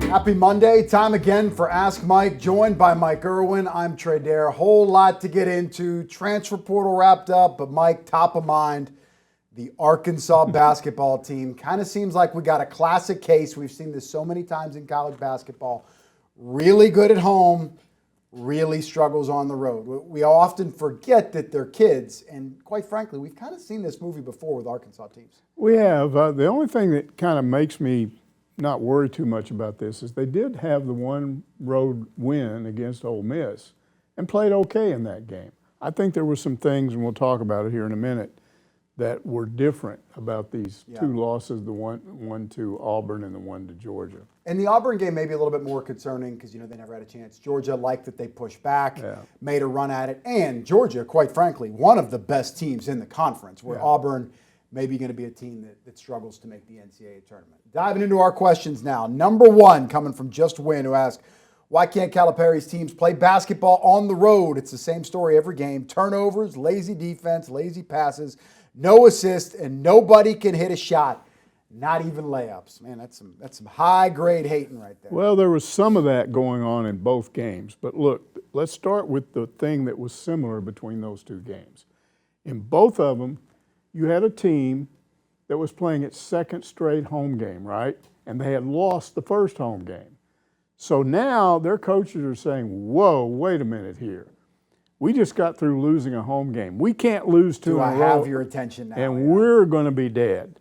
Happy Monday. Time again for Ask Mike, joined by Mike Irwin. I'm Trey Dare. A whole lot to get into. Transfer portal wrapped up, but Mike, top of mind, the Arkansas basketball team. Kind of seems like we got a classic case. We've seen this so many times in college basketball. Really good at home, really struggles on the road. We often forget that they're kids, and quite frankly, we've kind of seen this movie before with Arkansas teams. We have. The only thing that kind of makes me not worry too much about this is they did have the one road win against Ole Miss and played okay in that game. I think there were some things, and we'll talk about it here in a minute, that were different about these two losses, the one to Auburn and the one to Georgia. And the Auburn game may be a little bit more concerning because, they never had a chance. Georgia liked that they pushed back, made a run at it. And Georgia, quite frankly, one of the best teams in the conference, where Auburn may be going to be a team that struggles to make the NCAA tournament. Diving into our questions now. Number one, coming from Just Win, who asked, why can't Calipari's teams play basketball on the road? It's the same story every game. Turnovers, lazy defense, lazy passes, no assist, and nobody can hit a shot. Not even layups. Man, that's some high-grade hating right there. Well, there was some of that going on in both games. But look, let's start with the thing that was similar between those two games. In both of them, you had a team that was playing its second straight home game, right? And they had lost the first home game. So now their coaches are saying, whoa, wait a minute here. We just got through losing a home game. We can't lose two in a row. Do I have your attention now? And we're going to be dead.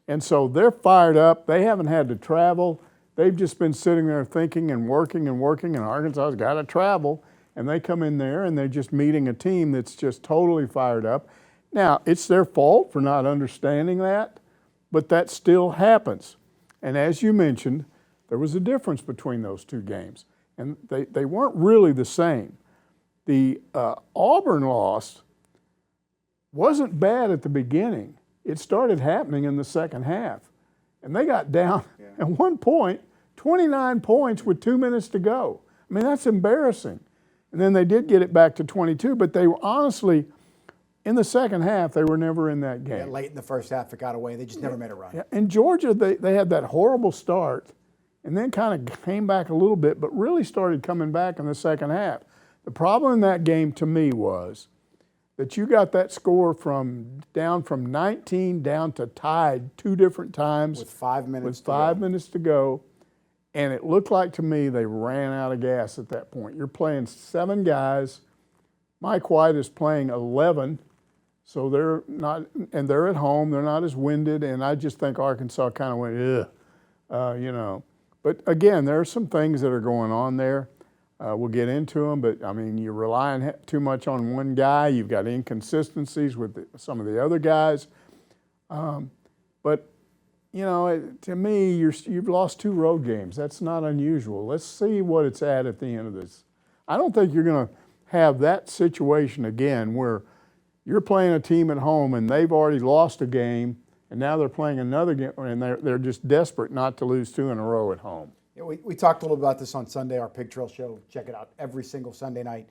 And so they're fired up. They haven't had to travel. They've just been sitting there thinking and working, and Arkansas's got to travel. And they come in there and they're just meeting a team that's just totally fired up. Now, it's their fault for not understanding that, but that still happens. And as you mentioned, there was a difference between those two games. And they weren't really the same. The Auburn loss wasn't bad at the beginning. It started happening in the second half. And they got down at one point, 29 points with 2 minutes to go. I mean, that's embarrassing. And then they did get it back to 22, but they were honestly, in the second half, they were never in that game. Yeah, late in the first half, it got away. They just never made a run. Yeah. In Georgia, they had that horrible start and then kind of came back a little bit, but really started coming back in the second half. The problem in that game to me was that you got that score down from 19 down to tied two different times. With 5 minutes with 5 minutes to go. And it looked like to me they ran out of gas at that point. You're playing 7 guys. Mike White is playing 11. So they're not, and they're at home. They're not as winded. And I just think Arkansas kind of went, But again, there are some things that are going on there. We'll get into them, but I mean, you're relying too much on one guy. You've got inconsistencies with some of the other guys. But to me, you've lost 2 road games. That's not unusual. Let's see what it's at the end of this. I don't think you're going to have that situation again where you're playing a team at home and they've already lost a game, and now they're playing another game, and they're just desperate not to lose 2 in a row at home. Yeah, we talked a little about this on Sunday, our Pig Trail show. Check it out every single Sunday night.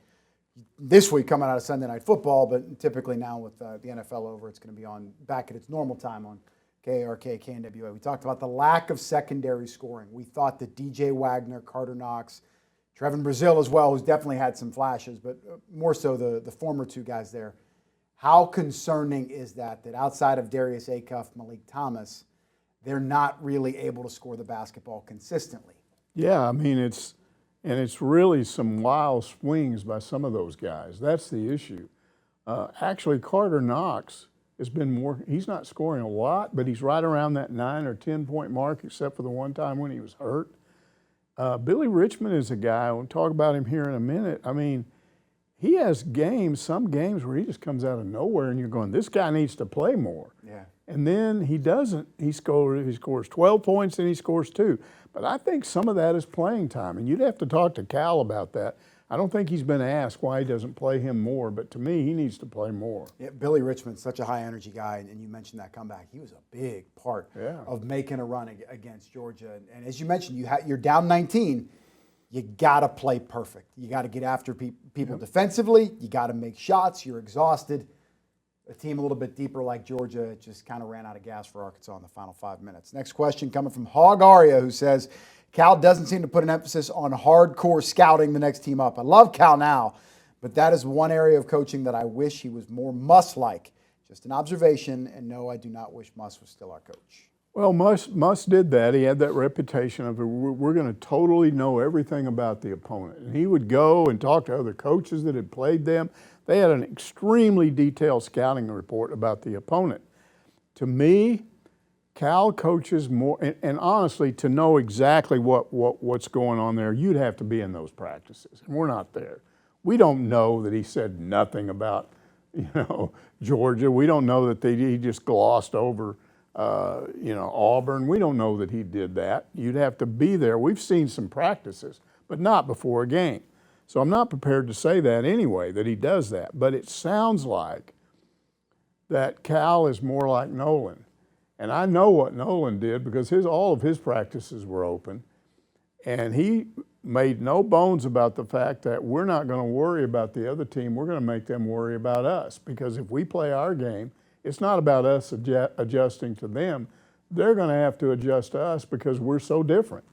This week coming out of Sunday Night Football, but typically now with the NFL over, it's going to be on back at its normal time on KARK, KNWA. We talked about the lack of secondary scoring. We thought that DJ Wagner, Carter Knox, Trevin Brazile as well, who's definitely had some flashes, but more so the former 2 guys there. How concerning is that outside of Darius Acuff, Malik Thomas, they're not really able to score the basketball consistently? Yeah, I mean, it's really some wild swings by some of those guys. That's the issue. Actually, Carter Knox has been he's not scoring a lot, but he's right around that 9 or 10 point mark, except for the one time when he was hurt. Billy Richmond is a guy, we'll talk about him here in a minute. I mean, he has some games where he just comes out of nowhere and you're going, this guy needs to play more. Yeah. And then he doesn't. He scores 12 points and he scores 2. But I think some of that is playing time. And you'd have to talk to Cal about that. I don't think he's been asked why he doesn't play him more, but to me, he needs to play more. Yeah, Billy Richmond's such a high-energy guy, and you mentioned that comeback. He was a big part of making a run against Georgia. And as you mentioned, you're down 19. You got to play perfect. You got to get after people defensively. You got to make shots. You're exhausted. A team a little bit deeper like Georgia just kind of ran out of gas for Arkansas in the final 5 minutes. Next question coming from Hog Aria, who says, Cal doesn't seem to put an emphasis on hardcore scouting the next team up. I love Cal now, but that is one area of coaching that I wish he was more Muss-like. Just an observation, and no, I do not wish Muss was still our coach. Well, Muss did that. He had that reputation of we're going to totally know everything about the opponent. And he would go and talk to other coaches that had played them. They had an extremely detailed scouting report about the opponent. To me, Cal coaches more, and honestly, to know exactly what's going on there, you'd have to be in those practices. And we're not there. We don't know that he said nothing about, Georgia. We don't know that he just glossed over, Auburn. We don't know that he did that. You'd have to be there. We've seen some practices, but not before a game. So I'm not prepared to say that anyway, that he does that. But it sounds like that Cal is more like Nolan. And I know what Nolan did because all of his practices were open. And he made no bones about the fact that we're not going to worry about the other team. We're going to make them worry about us. Because if we play our game, it's not about us adjusting to them. They're going to have to adjust to us because we're so different.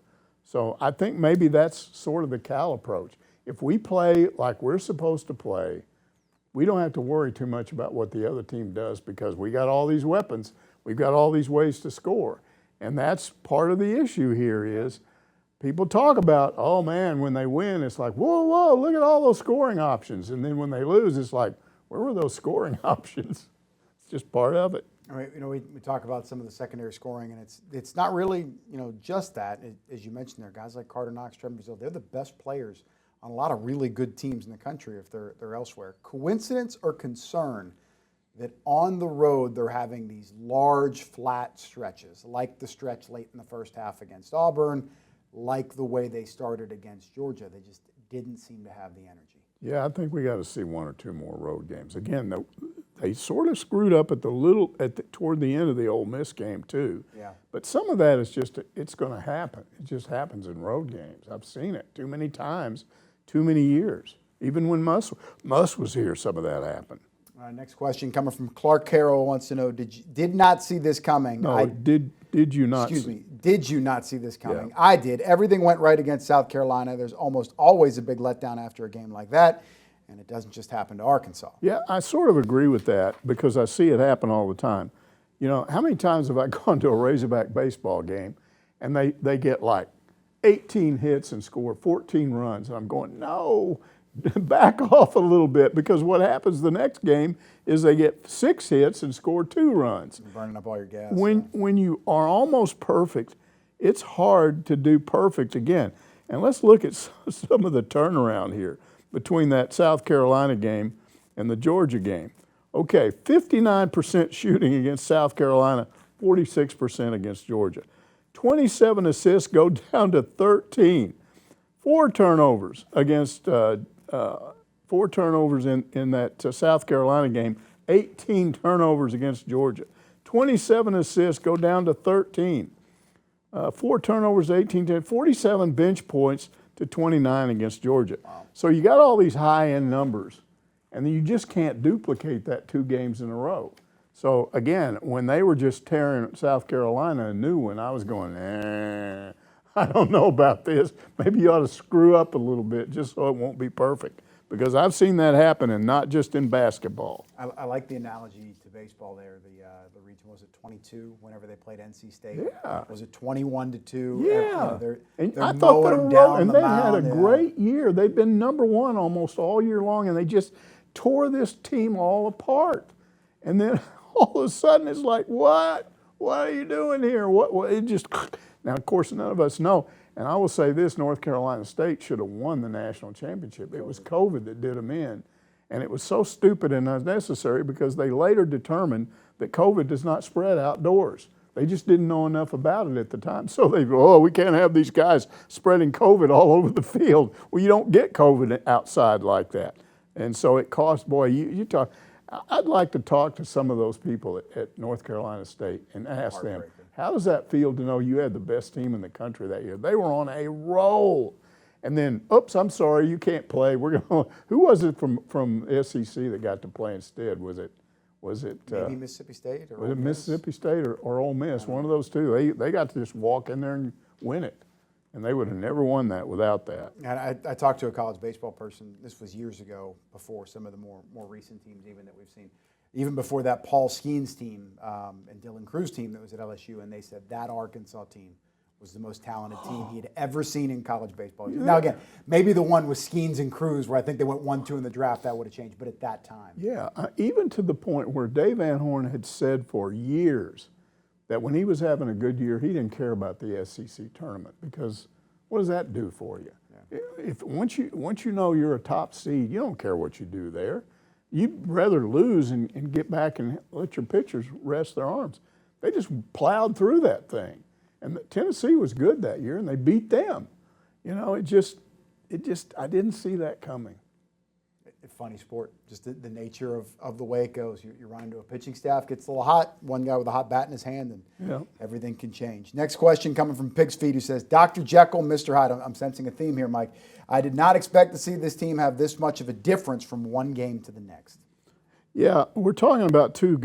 So I think maybe that's sort of the Cal approach. If we play like we're supposed to play, we don't have to worry too much about what the other team does because we got all these weapons. We've got all these ways to score. And that's part of the issue here is people talk about, oh man, when they win, it's like, whoa, look at all those scoring options. And then when they lose, it's like, where were those scoring options? It's just part of it. All right, we talk about some of the secondary scoring, and it's not really, just that. As you mentioned there, guys like Carter Knox, Trevor Brazile, they're the best players on a lot of really good teams in the country if they're elsewhere. Coincidence or concern that on the road they're having these large, flat stretches, like the stretch late in the first half against Auburn, like the way they started against Georgia. They just didn't seem to have the energy. Yeah, I think we got to see one or two more road games. Again, they sort of screwed up toward the end of the Ole Miss game too. Yeah. But some of that is just it's going to happen. It just happens in road games. I've seen it too many times, too many years. Even when Muss was here, some of that happened. Next question coming from Clark Carroll wants to know, did not see this coming. No, did you not? Excuse me, did you not see this coming? Yeah. I did. Everything went right against South Carolina. There's almost always a big letdown after a game like that, and it doesn't just happen to Arkansas. Yeah, I sort of agree with that because I see it happen all the time. How many times have I gone to a Razorback baseball game and they get like 18 hits and score 14 runs, and I'm going, no, back off a little bit, because what happens the next game is they get 6 hits and score 2 runs. You're burning up all your gas. When you are almost perfect, it's hard to do perfect again. And let's look at some of the turnaround here between that South Carolina game and the Georgia game. Okay, 59% shooting against South Carolina, 46% against Georgia. 27 assists go down to 13. 4 turnovers against 4 turnovers in that South Carolina game, 18 turnovers against Georgia. 27 assists go down to 13. 4 turnovers, 18, 47 bench points to 29 against Georgia. Wow. So you got all these high-end numbers, and you just can't duplicate that 2 games in a row. So again, when they were just tearing South Carolina a new one, I was going, I don't know about this. Maybe you ought to screw up a little bit just so it won't be perfect. Because I've seen that happen, and not just in basketball. I like the analogy to baseball there. The region, was it 22 whenever they played NC State? Yeah. Was it 21-2? Yeah. They're I thought they were rolling, and they had a mound, great year. They've been number 1 almost all year long, and they just tore this team all apart. And then all of a sudden it's like, what? What are you doing here? What? It just, now of course none of us know. And I will say this, North Carolina State should have won the national championship. It was COVID that did them in. And it was so stupid and unnecessary because they later determined that COVID does not spread outdoors. They just didn't know enough about it at the time. So they go, we can't have these guys spreading COVID all over the field. Well, you don't get COVID outside like that. And so it cost, boy, you talk. I'd like to talk to some of those people at North Carolina State and ask them, how does that feel to know you had the best team in the country that year? They were on a roll. And then, oops, I'm sorry, you can't play. Who was it from SEC that got to play instead? Was it maybe Mississippi State? Or was it Mississippi State or Ole Miss? One of those two. They got to just walk in there and win it. And they would have never won that without that. And I talked to a college baseball person. This was years ago, before some of the more recent teams even that we've seen. Even before that Paul Skeens team and Dylan Cruz team that was at LSU, and they said that Arkansas team was the most talented team he had ever seen in college baseball. Now again, maybe the one with Skeens and Cruz, where I think they went 1-2 in the draft, that would have changed. But at that time, yeah, even to the point where Dave Van Horn had said for years that when he was having a good year, he didn't care about the SEC tournament, because what does that do for you? Yeah. If once you know you're a top seed, you don't care what you do there. You'd rather lose and get back and let your pitchers rest their arms. They just plowed through that thing. And Tennessee was good that year, and they beat them. You know, it just I didn't see that coming. Funny sport, just the nature of the way it goes. You run into a pitching staff, gets a little hot, one guy with a hot bat in his hand, and everything can change. Next question coming from Pig's Feet, who says, Dr. Jekyll, Mr. Hyde. I'm sensing a theme here, Mike. I did not expect to see this team have this much of a difference from one game to the next. Yeah, we're talking about two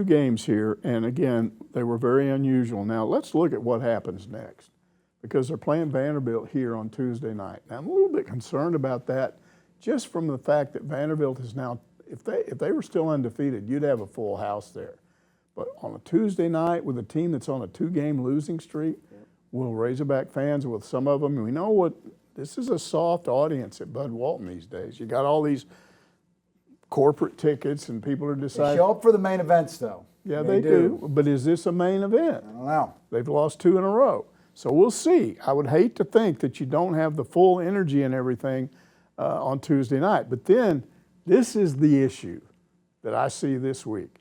games here, and again, they were very unusual. Now, let's look at what happens next, because they're playing Vanderbilt here on Tuesday night. Now, I'm a little bit concerned about that, just from the fact that Vanderbilt is now, if they were still undefeated, you'd have a full house there. But on a Tuesday night with a team that's on a 2-game losing streak, will Razorback fans, with some of them, we know what, this is a soft audience at Bud Walton these days. You got all these corporate tickets and people are deciding. They show up for the main events, though. Yeah, they do. But is this a main event? I don't know. They've lost 2 in a row. So we'll see. I would hate to think that you don't have the full energy and everything on Tuesday night. But then this is the issue that I see this week.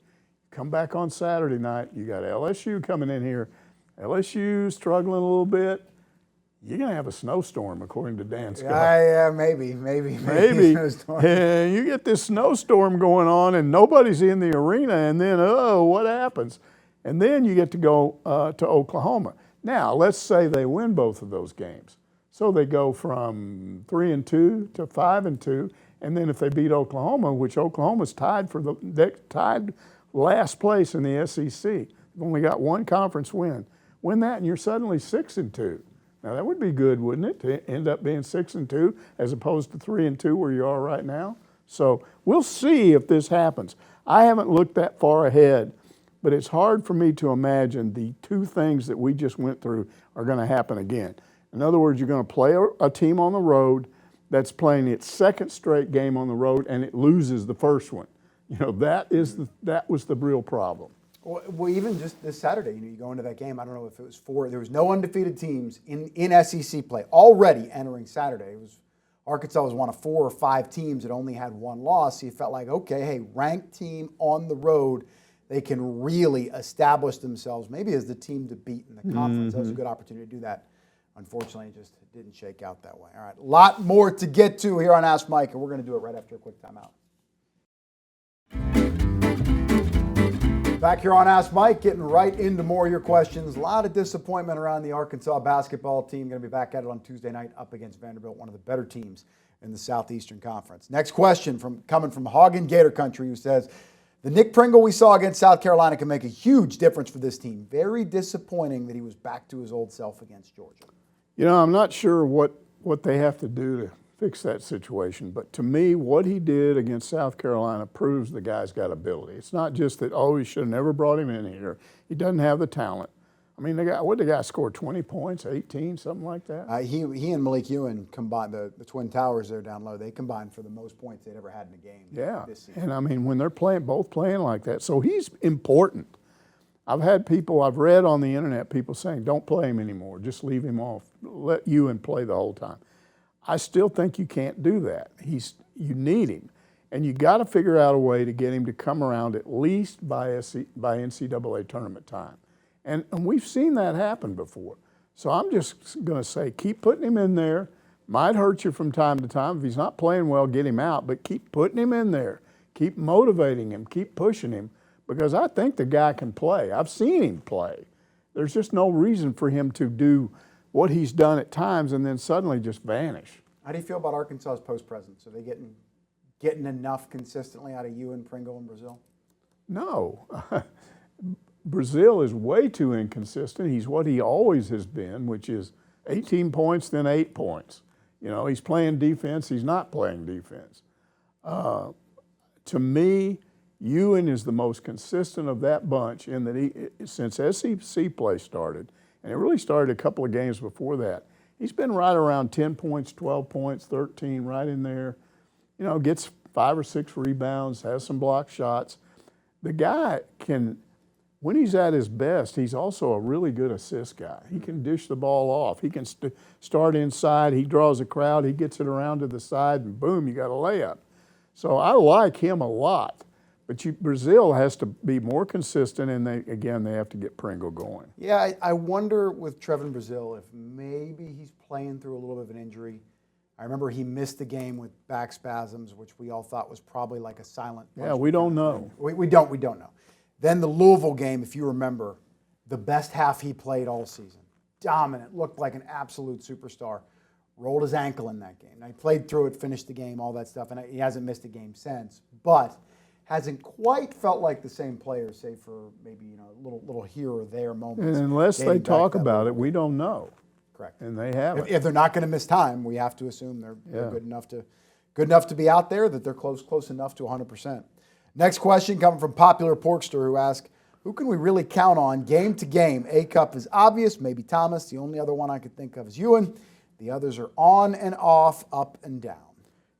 Come back on Saturday night, you got LSU coming in here. LSU struggling a little bit. You're going to have a snowstorm, according to Dan Scott. Yeah, maybe. And you get this snowstorm going on, and nobody's in the arena, and then, what happens? And then you get to go to Oklahoma. Now, let's say they win both of those games. So they go from 3-2 to 5-2, and then if they beat Oklahoma, which Oklahoma's tied last place in the SEC, they've only got one conference win that, and you're suddenly 6-2. Now that would be good, wouldn't it, to end up being 6-2 as opposed to 3-2 where you are right now? So we'll see if this happens. I haven't looked that far ahead, but it's hard for me to imagine the two things that we just went through are going to happen again. In other words, you're going to play a team on the road that's playing its second straight game on the road, and it loses the first one. You know, that was the real problem. Well, even just this Saturday, you go into that game. I don't know if it was 4. There was no undefeated teams in SEC play already entering Saturday. Arkansas was one of 4 or 5 teams that only had one loss. So you felt like, okay, hey, ranked team on the road, they can really establish themselves maybe as the team to beat in the conference. That was a good opportunity to do that. Unfortunately, it just didn't shake out that way. All right, a lot more to get to here on Ask Mike, and we're going to do it right after a quick timeout. Back here on Ask Mike, getting right into more of your questions. A lot of disappointment around the Arkansas basketball team. Going to be back at it on Tuesday night up against Vanderbilt, one of the better teams in the Southeastern Conference. Next question coming from Hog and Gator Country, who says, the Nick Pringle we saw against South Carolina can make a huge difference for this team. Very disappointing that he was back to his old self against Georgia. You know, I'm not sure what they have to do to fix that situation, but to me, what he did against South Carolina proves the guy's got ability. It's not just that, we should have never brought him in here. He doesn't have the talent. I mean, the guy scored 20 points, 18, something like that? He and Malik Ewan combined, the Twin Towers there down low, they combined for the most points they'd ever had in a game this season. And I mean, when they're both playing like that, so he's important. I've read on the internet people saying, don't play him anymore, just leave him off, let Ewan play the whole time. I still think you can't do that. You need him. And you got to figure out a way to get him to come around at least by NCAA tournament time. And we've seen that happen before. So I'm just going to say, keep putting him in there. Might hurt you from time to time. If he's not playing well, get him out. But keep putting him in there. Keep motivating him. Keep pushing him. Because I think the guy can play. I've seen him play. There's just no reason for him to do what he's done at times and then suddenly just vanish. How do you feel about Arkansas's post presence? Are they getting enough consistently out of Ewan, Pringle, and Brazil? No. Brazil is way too inconsistent. He's what he always has been, which is 18 points, then 8 points. You know, he's playing defense, he's not playing defense. To me, Ewan is the most consistent of that bunch in that since SEC play started, and it really started a couple of games before that, he's been right around 10 points, 12 points, 13, right in there. You know, gets 5 or 6 rebounds, has some block shots. The guy can, when he's at his best, he's also a really good assist guy. He can dish the ball off. He can start inside. He draws a crowd. He gets it around to the side, and boom, you got a layup. So I like him a lot. But Brazil has to be more consistent, and they have to get Pringle going. Yeah, I wonder with Trevin Brazil if maybe he's playing through a little bit of an injury. I remember he missed the game with back spasms, which we all thought was probably like a silent punch. Yeah, we don't know. We don't know. Then the Louisville game, if you remember, the best half he played all season. Dominant, looked like an absolute superstar. Rolled his ankle in that game. Now, he played through it, finished the game, all that stuff, and he hasn't missed a game since. But hasn't quite felt like the same player, save for maybe little here or there moments. And unless they talk about it, we don't know. Correct. And they haven't. If they're not going to miss time, we have to assume they're good enough to be out there, that they're close enough to 100%. Next question coming from Popular Porkster, who asks, who can we really count on game to game? Acuff is obvious, maybe Thomas. The only other one I could think of is Ewan. The others are on and off, up and down.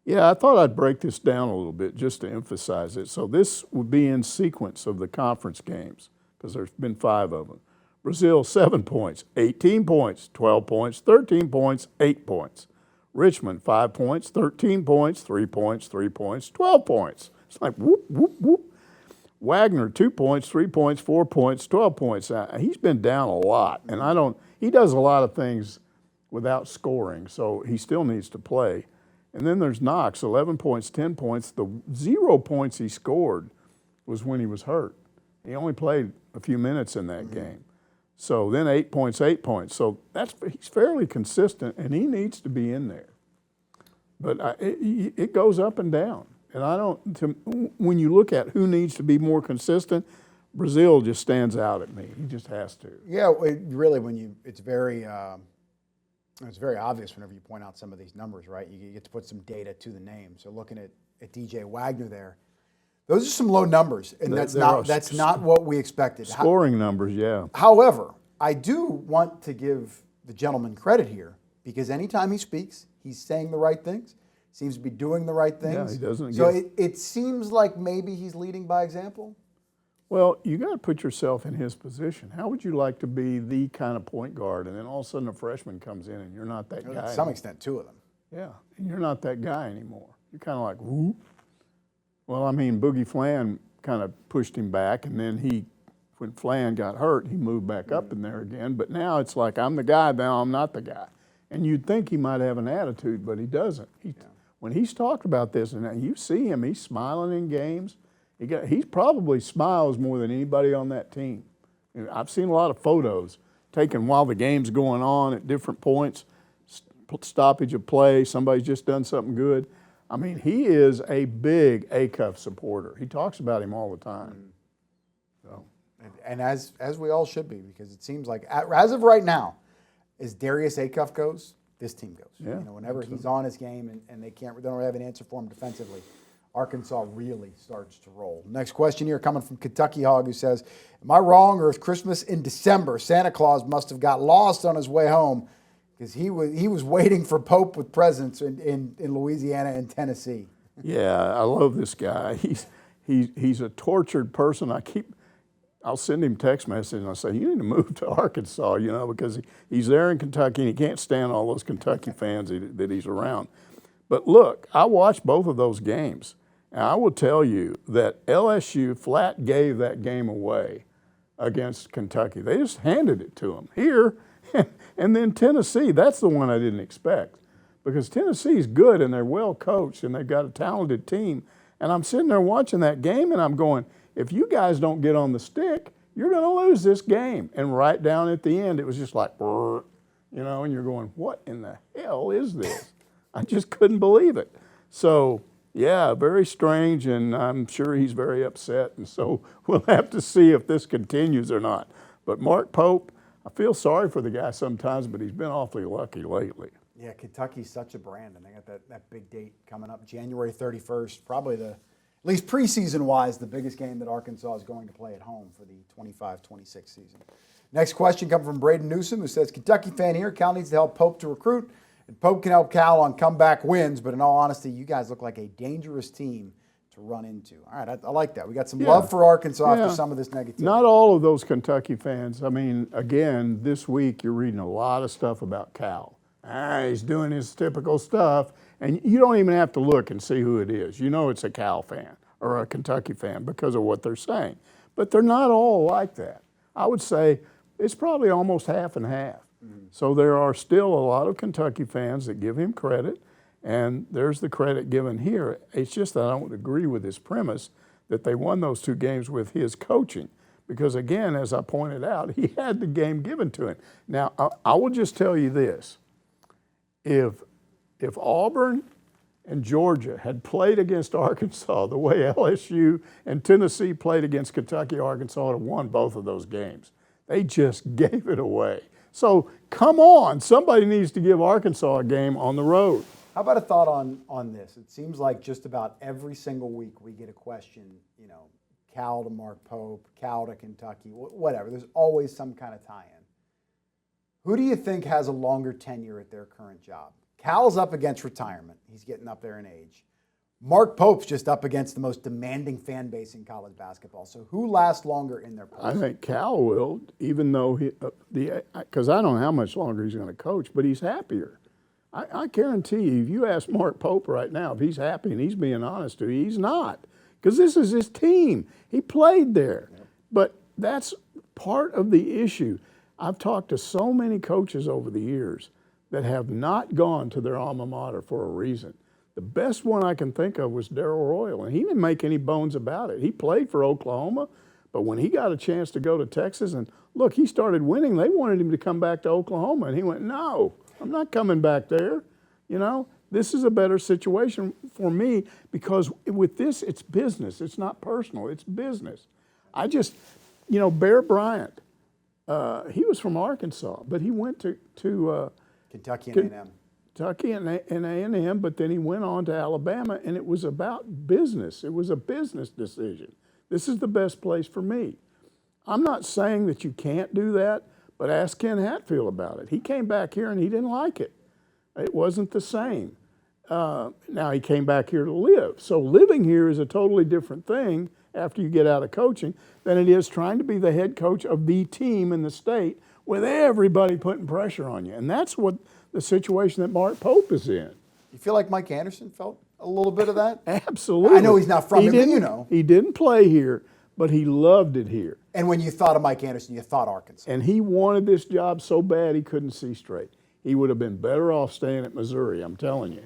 Yeah, I thought I'd break this down a little bit just to emphasize it. So this would be in sequence of the conference games because there's been 5 of them. Brazil, 7 points, 18 points, 12 points, 13 points, 8 points. Richmond, 5 points, 13 points, 3 points, 3 points, 12 points. It's like whoop, whoop, whoop. Wagner, 2 points, 3 points, 4 points, 12 points. He's been down a lot, and he does a lot of things without scoring, so he still needs to play. And then there's Knox, 11 points, 10 points. The 0 points he scored was when he was hurt. He only played a few minutes in that game. So then 8 points, 8 points. So he's fairly consistent, and he needs to be in there. But it goes up and down. And when you look at who needs to be more consistent, Brazil just stands out at me. He just has to. Yeah, really, it's very obvious whenever you point out some of these numbers, right? You get to put some data to the name. So looking at DJ Wagner there, those are some low numbers, and that's not what we expected. Scoring numbers, yeah. However, I do want to give the gentleman credit here because anytime he speaks, he's saying the right things, seems to be doing the right things. Yeah, he doesn't. So it seems like maybe he's leading by example. Well, you got to put yourself in his position. How would you like to be the kind of point guard, and then all of a sudden a freshman comes in and you're not that guy? To some extent, 2 of them. Yeah, and you're not that guy anymore. You're kind of like, whoop. Well, I mean, Boogie Flan kind of pushed him back, and then when Flan got hurt, he moved back up in there again. But now it's like, I'm the guy, now I'm not the guy. And you'd think he might have an attitude, but he doesn't. When he's talked about this, and you see him, he's smiling in games. He probably smiles more than anybody on that team. And I've seen a lot of photos taken while the game's going on at different points, stoppage of play, somebody's just done something good. I mean, he is a big Acuff supporter. He talks about him all the time. So, and as we all should be, because it seems like as of right now, as Darius Acuff goes, this team goes. Yeah, whenever he's on his game and they don't have an answer for him defensively, Arkansas really starts to roll. Next question here coming from Kentucky Hog, who says, am I wrong, or is Christmas in December? Santa Claus must have got lost on his way home because he was waiting for Pope with presents in Louisiana and Tennessee. Yeah, I love this guy. He's a tortured person. I'll send him text messages and I say, you need to move to Arkansas, because he's there in Kentucky and he can't stand all those Kentucky fans that he's around. But look, I watched both of those games, and I will tell you that LSU flat gave that game away against Kentucky. They just handed it to them here. And then Tennessee, that's the one I didn't expect, because Tennessee's good and they're well coached and they've got a talented team. And I'm sitting there watching that game and I'm going, if you guys don't get on the stick, you're going to lose this game. And right down at the end, it was just like, and you're going, what in the hell is this? I just couldn't believe it. So, yeah, very strange, and I'm sure he's very upset. And so we'll have to see if this continues or not. But Mark Pope, I feel sorry for the guy sometimes, but he's been awfully lucky lately. Yeah, Kentucky's such a brand, and they got that big date coming up, January 31st, probably at least preseason-wise, the biggest game that Arkansas is going to play at home for the 25-26 season. Next question comes from Braden Newsom, who says, Kentucky fan here, Cal needs to help Pope to recruit, and Pope can help Cal on comeback wins, but in all honesty, you guys look like a dangerous team to run into. All right, I like that. We got some love for Arkansas after some of this negativity. Not all of those Kentucky fans. I mean, again, this week you're reading a lot of stuff about Cal. He's doing his typical stuff, and you don't even have to look and see who it is. You know it's a Cal fan or a Kentucky fan because of what they're saying. But they're not all like that. I would say it's probably almost half and half. So there are still a lot of Kentucky fans that give him credit, and there's the credit given here. It's just that I don't agree with his premise that they won those 2 games with his coaching. Because again, as I pointed out, he had the game given to him. Now, I will just tell you this. If Auburn and Georgia had played against Arkansas the way LSU and Tennessee played against Kentucky, Arkansas would have won both of those games. They just gave it away. So come on, somebody needs to give Arkansas a game on the road. How about a thought on this? It seems like just about every single week we get a question, Cal to Mark Pope, Cal to Kentucky, whatever. There's always some kind of tie-in. Who do you think has a longer tenure at their current job? Cal's up against retirement. He's getting up there in age. Mark Pope's just up against the most demanding fan base in college basketball. So who lasts longer in their place? I think Cal will, even though because I don't know how much longer he's going to coach, but he's happier. I guarantee you, if you ask Mark Pope right now if he's happy and he's being honest to you, he's not. Because this is his team. He played there. Yep. But that's part of the issue. I've talked to so many coaches over the years that have not gone to their alma mater for a reason. The best one I can think of was Darrell Royal, and he didn't make any bones about it. He played for Oklahoma, but when he got a chance to go to Texas, and look, he started winning, they wanted him to come back to Oklahoma, and he went, no, I'm not coming back there. This is a better situation for me because with this, it's business. It's not personal. It's business. I just, Bear Bryant, he was from Arkansas, but he went to Kentucky and A&M. Kentucky and A&M, but then he went on to Alabama, and it was about business. It was a business decision. This is the best place for me. I'm not saying that you can't do that, but ask Ken Hatfield about it. He came back here, and he didn't like it. It wasn't the same. Now he came back here to live. So living here is a totally different thing after you get out of coaching than it is trying to be the head coach of the team in the state with everybody putting pressure on you. And that's what the situation that Mark Pope is in. You feel like Mike Anderson felt a little bit of that? Absolutely. I know he's not from here, but He didn't play here, but he loved it here. And when you thought of Mike Anderson, you thought Arkansas. And he wanted this job so bad he couldn't see straight. He would have been better off staying at Missouri, I'm telling you.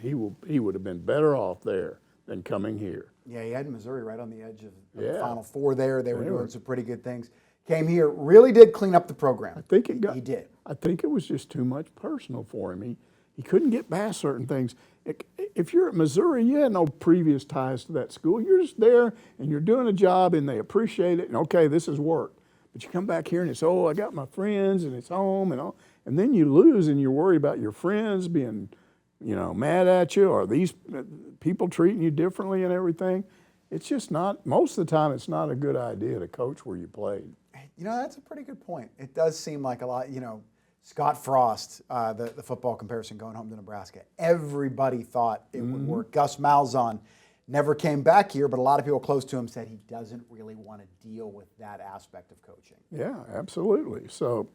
He would have been better off there than coming here. Yeah, he had Missouri right on the edge of the Final Four there. They were doing some pretty good things. Came here, really did clean up the program. He did. I think it was just too much personal for him. He couldn't get past certain things. If you're at Missouri, you had no previous ties to that school. You're just there, and you're doing a job, and they appreciate it, and okay, this is work. But you come back here, and it's, I got my friends, and it's home, and all. And then you lose, and you worry about your friends being, mad at you, or these people treating you differently and everything. It's just not, most of the time, it's not a good idea to coach where you played. That's a pretty good point. It does seem like a lot, Scott Frost, the football comparison going home to Nebraska. Everybody thought it would work. Gus Malzahn never came back here, but a lot of people close to him said he doesn't really want to deal with that aspect of coaching. Yeah, absolutely. So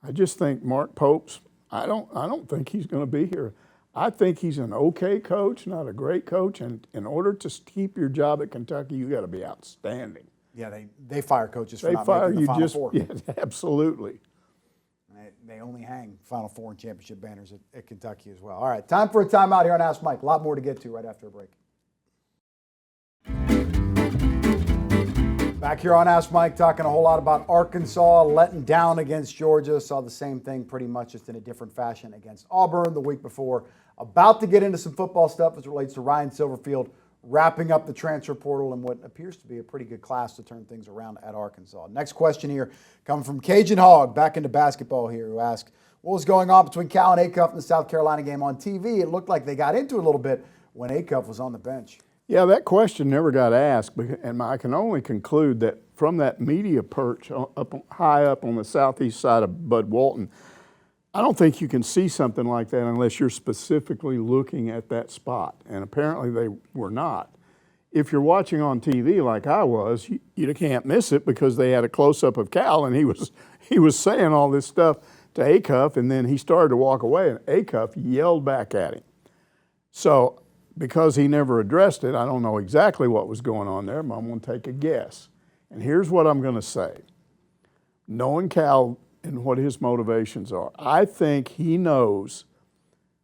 I just think Mark Pope's, I don't think he's going to be here. I think he's an okay coach, not a great coach, and in order to keep your job at Kentucky, you got to be outstanding. Yeah, they fire coaches for not making the Final Four. Yeah, absolutely. They only hang Final Four and championship banners at Kentucky as well. All right, time for a timeout here on Ask Mike. A lot more to get to right after a break. Back here on Ask Mike, talking a whole lot about Arkansas letting down against Georgia. Saw the same thing pretty much, just in a different fashion against Auburn the week before. About to get into some football stuff as it relates to Ryan Silverfield wrapping up the transfer portal and what appears to be a pretty good class to turn things around at Arkansas. Next question here coming from Cajun Hog, back into basketball here, who asked, what was going on between Cal and Acuff in the South Carolina game on TV? It looked like they got into it a little bit when Acuff was on the bench. Yeah, that question never got asked, and I can only conclude that from that media perch high up on the southeast side of Bud Walton, I don't think you can see something like that unless you're specifically looking at that spot, and apparently they were not. If you're watching on TV like I was, you can't miss it because they had a close-up of Cal, and he was saying all this stuff to Acuff, and then he started to walk away, and Acuff yelled back at him. So because he never addressed it, I don't know exactly what was going on there, but I'm going to take a guess. And here's what I'm going to say. Knowing Cal and what his motivations are, I think he knows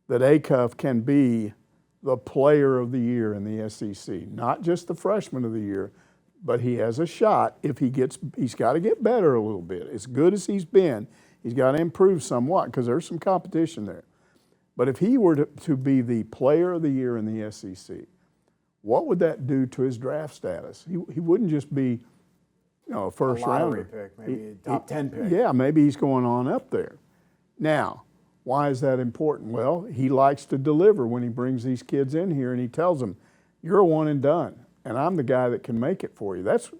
that Acuff can be the player of the year in the SEC, not just the freshman of the year, but he has a shot if he's got to get better a little bit. As good as he's been, he's got to improve somewhat because there's some competition there. But if he were to be the player of the year in the SEC, what would that do to his draft status? He wouldn't just be, a first rounder. Pick, maybe a top 10 pick. Yeah, maybe he's going on up there. Now, why is that important? Well, he likes to deliver when he brings these kids in here and he tells them, you're a one and done, and I'm the guy that can make it for you. That's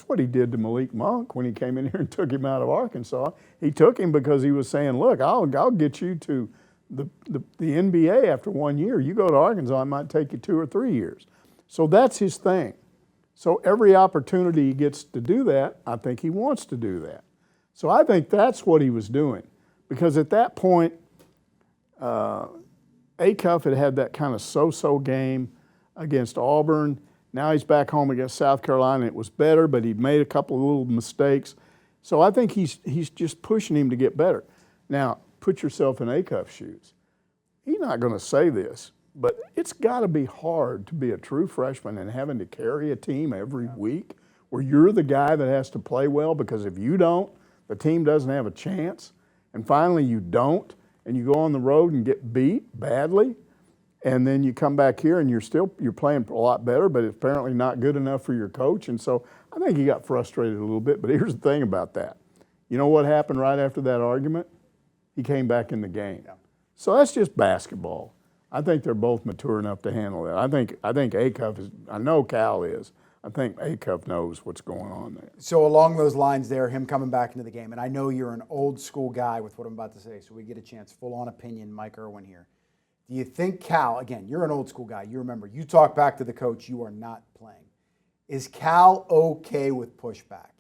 what he did to Malik Monk when he came in here and took him out of Arkansas. He took him because he was saying, look, I'll get you to the NBA after 1 year. You go to Arkansas, I might take you 2 or 3 years. So that's his thing. So every opportunity he gets to do that, I think he wants to do that. So I think that's what he was doing. Because at that point, Acuff had that kind of so-so game against Auburn. Now he's back home against South Carolina. It was better, but he'd made a couple of little mistakes. So I think he's just pushing him to get better. Now, put yourself in Acuff's shoes. He's not going to say this, but it's got to be hard to be a true freshman and having to carry a team every week where you're the guy that has to play well, because if you don't, the team doesn't have a chance. And finally you don't, and you go on the road and get beat badly. And then you come back here and you're playing a lot better, but it's apparently not good enough for your coach. And so I think he got frustrated a little bit. But here's the thing about that. You know what happened right after that argument? He came back in the game. Yeah. So that's just basketball. I think they're both mature enough to handle that. I think Acuff is. I know Cal is. I think Acuff knows what's going on there. So along those lines there, him coming back into the game, and I know you're an old school guy with what I'm about to say, so we get a chance, full-on opinion, Mike Irwin here. Do you think Cal, again, you're an old school guy, you remember, you talk back to the coach, you are not playing. Is Cal okay with pushback?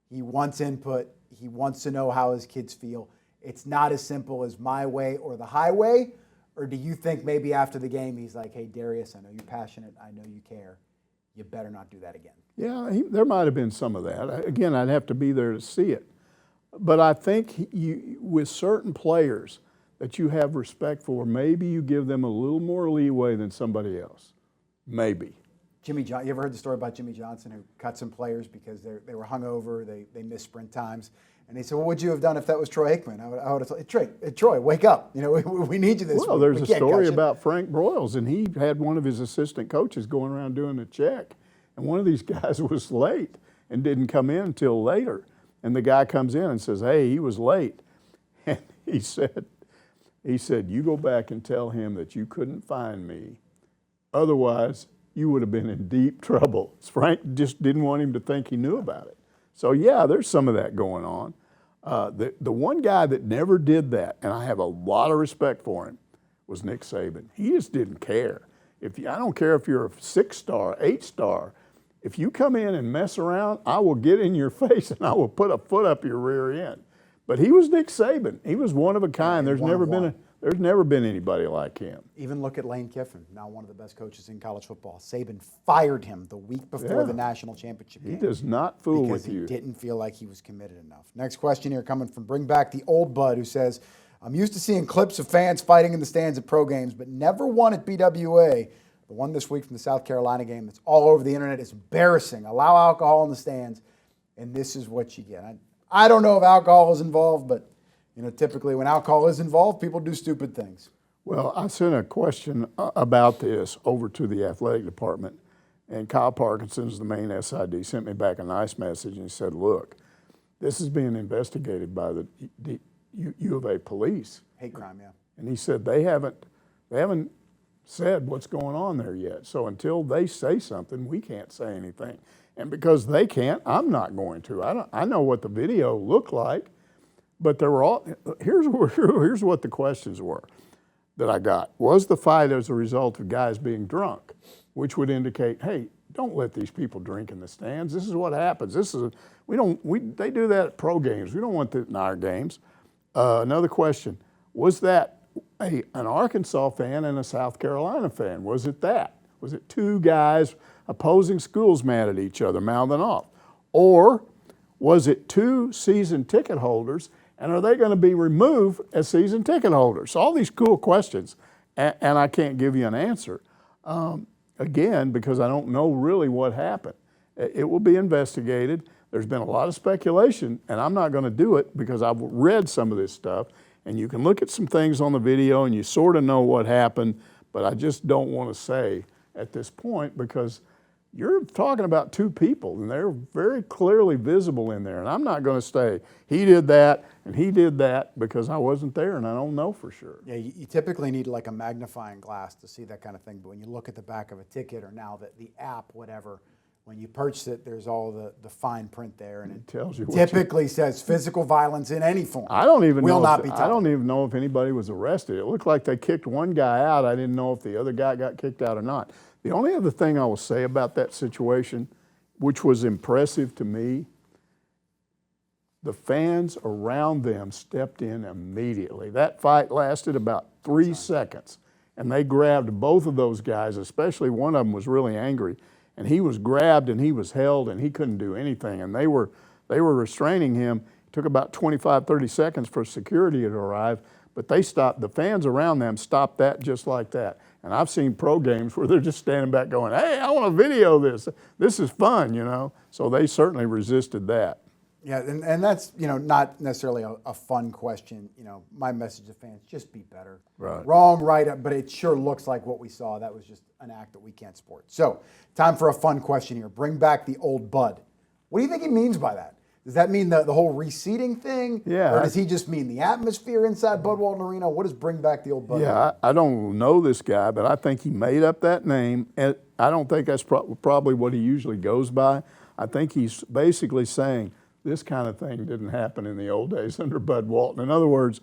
He wants input, he wants to know how his kids feel. It's not as simple as my way or the highway, or do you think maybe after the game he's like, hey, Darius, I know you're passionate, I know you care, you better not do that again? Yeah, there might have been some of that. Again, I'd have to be there to see it. But I think with certain players that you have respect for, maybe you give them a little more leeway than somebody else. Maybe. You ever heard the story about Jimmy Johnson who cut some players because they were hungover, they missed sprint times, and he said, "What would you have done if that was Troy Aikman?" I would have told Troy, wake up! We need you this week. Well, there's a story about Frank Broyles, and he had one of his assistant coaches going around doing a check, and one of these guys was late and didn't come in until later, and the guy comes in and says, "Hey, he was late," and he said, "You go back and tell him that you couldn't find me, otherwise you would have been in deep trouble." Frank just didn't want him to think he knew about it. So yeah, there's some of that going on. The one guy that never did that, and I have a lot of respect for him, was Nick Saban. He just didn't care. I don't care if you're a 6-star, 8-star. If you come in and mess around, I will get in your face and I will put a foot up your rear end. But he was Nick Saban. He was one of a kind. There's never been anybody like him. Even look at Lane Kiffin, now one of the best coaches in college football. Saban fired him the week before the national championship game. He does not fool with you. Because he didn't feel like he was committed enough. Next question here coming from Bring Back the Old Bud, who says, I'm used to seeing clips of fans fighting in the stands at pro games, but never one at BWA. The one this week from the South Carolina game that's all over the internet is embarrassing. Allow alcohol in the stands, and this is what you get. I don't know if alcohol is involved, but typically when alcohol is involved, people do stupid things. Well, I sent a question about this over to the athletic department, and Kyle Parkinson's the main SID, sent me back a nice message, and he said, look, this is being investigated by the U of A police. Hate crime, yeah. And he said they haven't said what's going on there yet. So until they say something, we can't say anything. And because they can't, I'm not going to. I know what the video looked like, but there were all, here's what the questions were that I got. Was the fight as a result of guys being drunk? Which would indicate, hey, don't let these people drink in the stands. This is what happens. They do that at pro games. We don't want that in our games. Another question, was that an Arkansas fan and a South Carolina fan? Was it that? Was it two guys opposing schools mad at each other, mouthing off? Or was it two season ticket holders, and are they going to be removed as season ticket holders? So all these cool questions, and I can't give you an answer. Again, because I don't know really what happened. It will be investigated. There's been a lot of speculation, and I'm not going to do it because I've read some of this stuff, and you can look at some things on the video and you sort of know what happened, but I just don't want to say at this point because you're talking about two people, and they're very clearly visible in there, and I'm not going to say he did that and he did that because I wasn't there and I don't know for sure. Yeah, you typically need like a magnifying glass to see that kind of thing, but when you look at the back of a ticket or now the app, whatever, when you purchase it, there's all the fine print there, and it tells you typically says physical violence in any form. I don't even will know. Not be I don't even know if anybody was arrested. It looked like they kicked one guy out. I didn't know if the other guy got kicked out or not. The only other thing I will say about that situation, which was impressive to me, the fans around them stepped in immediately. That fight lasted about 3 seconds, and they grabbed both of those guys, especially one of them was really angry. And he was grabbed and he was held and he couldn't do anything. And they were restraining him. It took about 25, 30 seconds for security to arrive, but they stopped, the fans around them stopped that just like that. And I've seen pro games where they're just standing back going, hey, I want to video this. This is fun, you know. So they certainly resisted that. Yeah, and that's, not necessarily a fun question. My message to fans, just be better. Right. Wrong, right, but it sure looks like what we saw. That was just an act that we can't support. So, time for a fun question here. Bring back the old Bud. What do you think he means by that? Does that mean the whole reseating thing? Yeah. Or does he just mean the atmosphere inside Bud Walton Arena? What does bring back the old Bud? Yeah, I don't know this guy, but I think he made up that name. And I don't think that's probably what he usually goes by. I think he's basically saying, this kind of thing didn't happen in the old days under Bud Walton. In other words,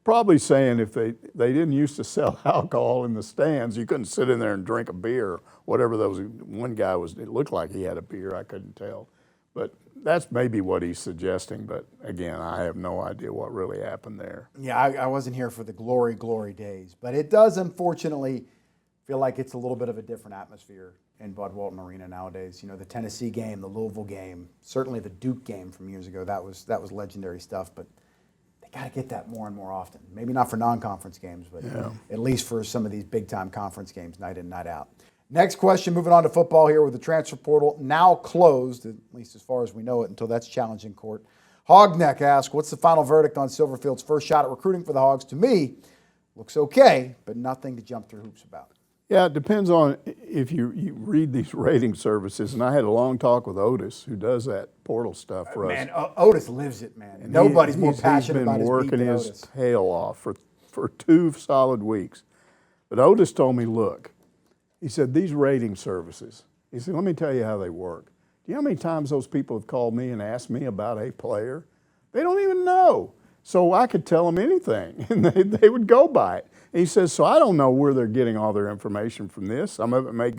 probably saying if they didn't used to sell alcohol in the stands, you couldn't sit in there and drink a beer, whatever those, one guy was, it looked like he had a beer, I couldn't tell. But that's maybe what he's suggesting, but again, I have no idea what really happened there. Yeah, I wasn't here for the glory days, but it does unfortunately feel like it's a little bit of a different atmosphere in Bud Walton Arena nowadays. The Tennessee game, the Louisville game, certainly the Duke game from years ago, that was legendary stuff, but they got to get that more and more often. Maybe not for non-conference games, but at least for some of these big-time conference games, night in, night out. Next question, moving on to football here with the transfer portal now closed, at least as far as we know it, until that's challenged in court. Hogneck asks, what's the final verdict on Silverfield's first shot at recruiting for the Hogs? To me, looks okay, but nothing to jump through hoops about. Yeah, it depends on if you read these rating services, and I had a long talk with Otis, who does that portal stuff for us. Man, Otis lives it, man. And nobody's more passionate about his beat than Otis. He's been working his tail off for 2 solid weeks. But Otis told me, look, he said, these rating services, he said, let me tell you how they work. Do you know how many times those people have called me and asked me about a player? They don't even know. So I could tell them anything, and they would go by it. And he says, so I don't know where they're getting all their information from this. Some of it may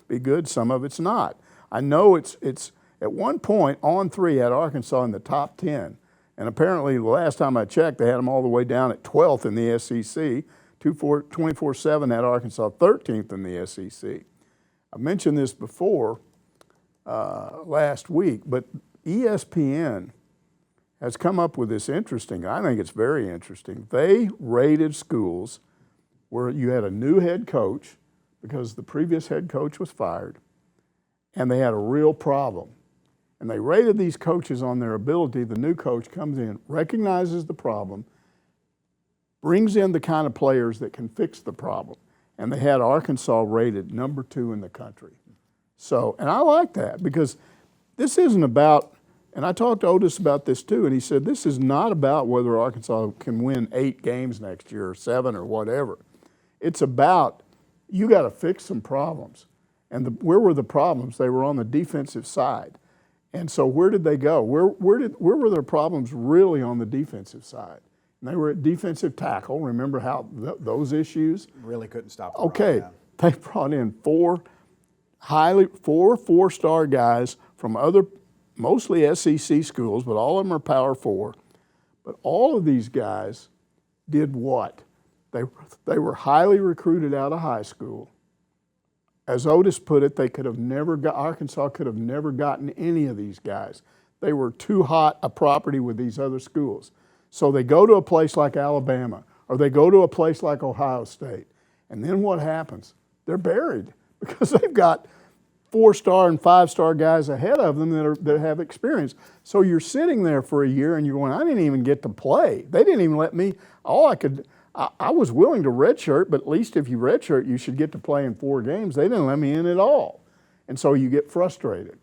be good, some of it's not. I know it's at one point, On 3 had Arkansas in the top 10. And apparently, the last time I checked, they had them all the way down at 12th in the SEC. 24/7 had Arkansas 13th in the SEC. I mentioned this before last week, but ESPN has come up with this interesting, I think it's very interesting. They rated schools where you had a new head coach because the previous head coach was fired, and they had a real problem. And they rated these coaches on their ability. The new coach comes in, recognizes the problem, brings in the kind of players that can fix the problem. And they had Arkansas rated number 2 in the country. So, and I like that because this isn't about, and I talked to Otis about this too, and he said this is not about whether Arkansas can win 8 games next year or 7 or whatever. It's about you got to fix some problems. And where were the problems? They were on the defensive side. And so where did they go? Where were their problems really on the defensive side? And they were at defensive tackle. Remember how those issues? Really couldn't stop the Okay, run, they brought in 4 4-star guys from other, mostly SEC schools, but all of them are Power 4. But all of these guys did what? They were highly recruited out of high school. As Otis put it, Arkansas could have never gotten any of these guys. They were too hot a property with these other schools. So they go to a place like Alabama, or they go to a place like Ohio State. And then what happens? They're buried because they've got 4-star and 5-star guys ahead of them that have experience. So you're sitting there for a year and you're going, I didn't even get to play. They didn't even let me, I was willing to redshirt, but at least if you redshirt, you should get to play in 4 games. They didn't let me in at all. And so you get frustrated.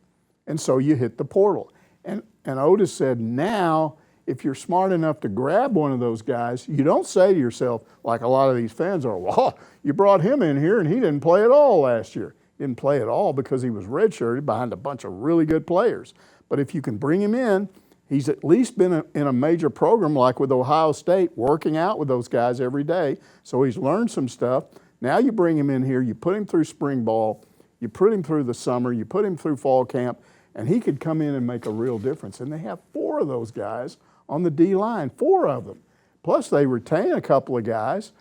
And so you hit the portal. And Otis said, now, if you're smart enough to grab one of those guys, you don't say to yourself, like a lot of these fans are, well, you brought him in here and he didn't play at all last year. He didn't play at all because he was redshirted behind a bunch of really good players. But if you can bring him in, he's at least been in a major program like with Ohio State, working out with those guys every day. So he's learned some stuff. Now you bring him in here, you put him through spring ball, you put him through the summer, you put him through fall camp, and he could come in and make a real difference. And they have 4 of those guys on the D-line, 4 of them. Plus they retain a couple of guys.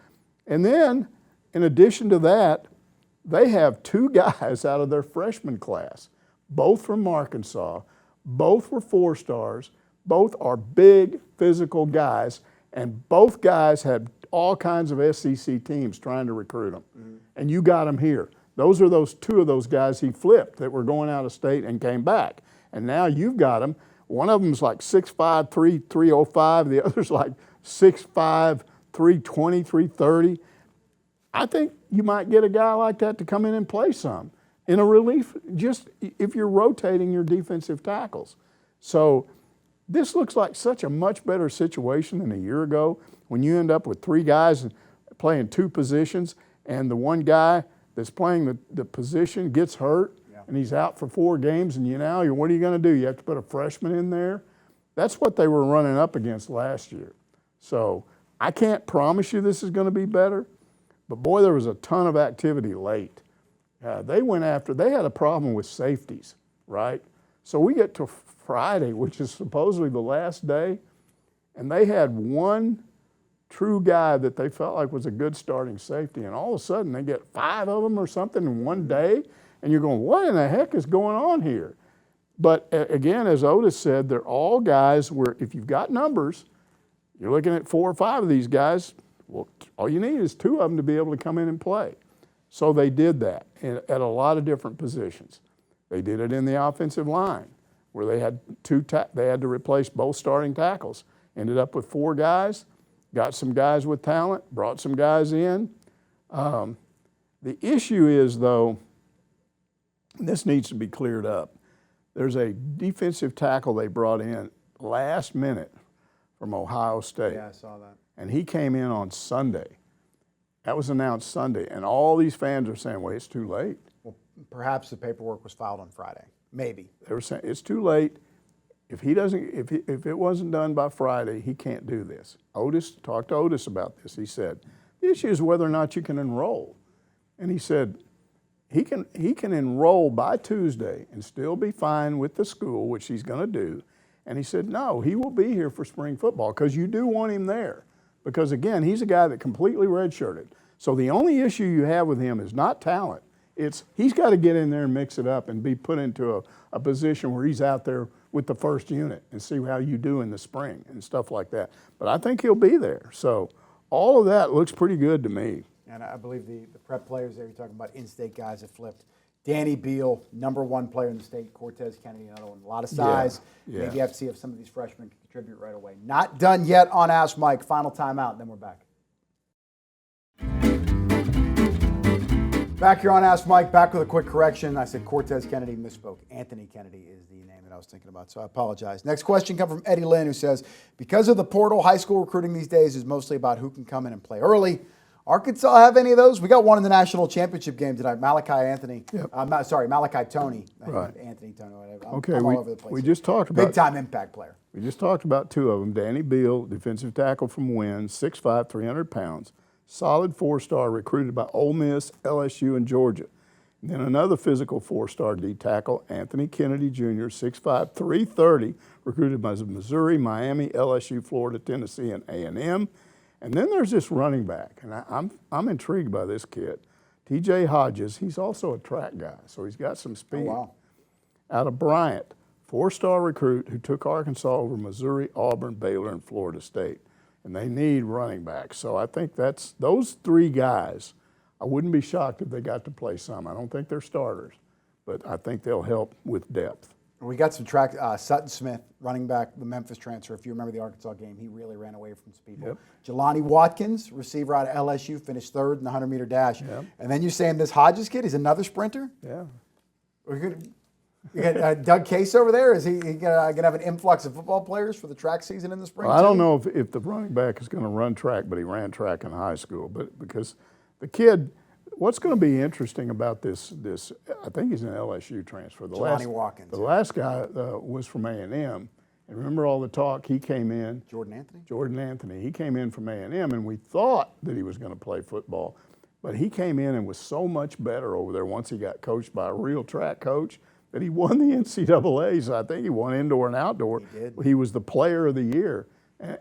And then, in addition to that, they have 2 guys out of their freshman class, both from Arkansas, both were 4-stars, both are big physical guys, and both guys had all kinds of SEC teams trying to recruit them. Mm-hmm. And you got them here. Those are those 2 of those guys he flipped that were going out of state and came back. And now you've got them. One of them's like 6'5", 305. The other's like 6'5", 320, 330. I think you might get a guy like that to come in and play some in a relief, just if you're rotating your defensive tackles. So this looks like such a much better situation than a year ago when you end up with 3 guys playing 2 positions and the one guy that's playing the position gets hurt and he's out for 4 games and what are you going to do? You have to put a freshman in there? That's what they were running up against last year. So I can't promise you this is going to be better, but boy, there was a ton of activity late. They had a problem with safeties, right? So we get to Friday, which is supposedly the last day, and they had 1 true guy that they felt like was a good starting safety, and all of a sudden they get 5 of them or something in one day, and you're going, what in the heck is going on here? But again, as Otis said, they're all guys where if you've got numbers, you're looking at 4 or 5 of these guys, well, all you need is 2 of them to be able to come in and play. So they did that at a lot of different positions. They did it in the offensive line where they had they had to replace both starting tackles. Ended up with 4 guys, got some guys with talent, brought some guys in. The issue is, though, and this needs to be cleared up, there's a defensive tackle they brought in last minute from Ohio State. Yeah, I saw that. And he came in on Sunday. That was announced Sunday. And all these fans are saying, well, it's too late. Well, perhaps the paperwork was filed on Friday. Maybe. They were saying, it's too late. If it wasn't done by Friday, he can't do this. Talked to Otis about this. He said, the issue is whether or not you can enroll. And he said, he can enroll by Tuesday and still be fine with the school, which he's going to do. And he said, no, he will be here for spring football because you do want him there. Because, again, he's a guy that completely redshirted. So the only issue you have with him is not talent. He's got to get in there and mix it up and be put into a position where he's out there with the first unit and see how you do in the spring and stuff like that. But I think he'll be there. So all of that looks pretty good to me. And I believe the prep players there, you're talking about in-state guys that flipped. Danny Beal, #1 player in the state. Cortez Kennedy, another one. A lot of size. Yeah. Maybe you have to see if some of these freshmen can contribute right away. Not done yet on Ask Mike. Final timeout, and then we're back. Back here on Ask Mike, back with a quick correction. I said Cortez Kennedy, misspoke. Anthony Kennedy is the name that I was thinking about, so I apologize. Next question comes from Eddie Lynn, who says, because of the portal, high school recruiting these days is mostly about who can come in and play early. Arkansas have any of those? We got one in the national championship game tonight. Malachi Tony. Right. Anthony Tony. Okay, I'm all over the place. we just talked about big-time impact player. We just talked about two of them. Danny Beal, defensive tackle from Wynn, 6'5", 300 pounds. Solid four-star, recruited by Ole Miss, LSU, and Georgia. And then another physical four-star D tackle, Anthony Kennedy Jr., 6'5", 330, recruited by Missouri, Miami, LSU, Florida, Tennessee, and A&M. And then there's this running back, and I'm intrigued by this kid. TJ Hodges, he's also a track guy, so he's got some speed. Oh, wow. Out of Bryant, four-star recruit who took Arkansas over Missouri, Auburn, Baylor, and Florida State. And they need running backs. So I think that's those three guys. I wouldn't be shocked if they got to play some. I don't think they're starters, but I think they'll help with depth. We got some track. Sutton Smith, running back, the Memphis transfer. If you remember the Arkansas game, he really ran away from some people. Yep. Jelani Watkins, receiver out of LSU, finished third in the 100-meter dash. Yep. And then you're saying this Hodges kid, he's another sprinter? Yeah. You got Doug Case over there? Is he going to have an influx of football players for the track season in the spring? Well, I don't know if the running back is going to run track, but he ran track in high school. But because the kid, what's going to be interesting about this, I think he's an LSU transfer. Jelani Watkins. The last guy was from A&M. And remember all the talk, he came in. Jordan Anthony? Jordan Anthony. He came in from A&M, and we thought that he was going to play football. But he came in and was so much better over there once he got coached by a real track coach that he won the NCAAs. I think he won indoor and outdoor. He did. He was the player of the year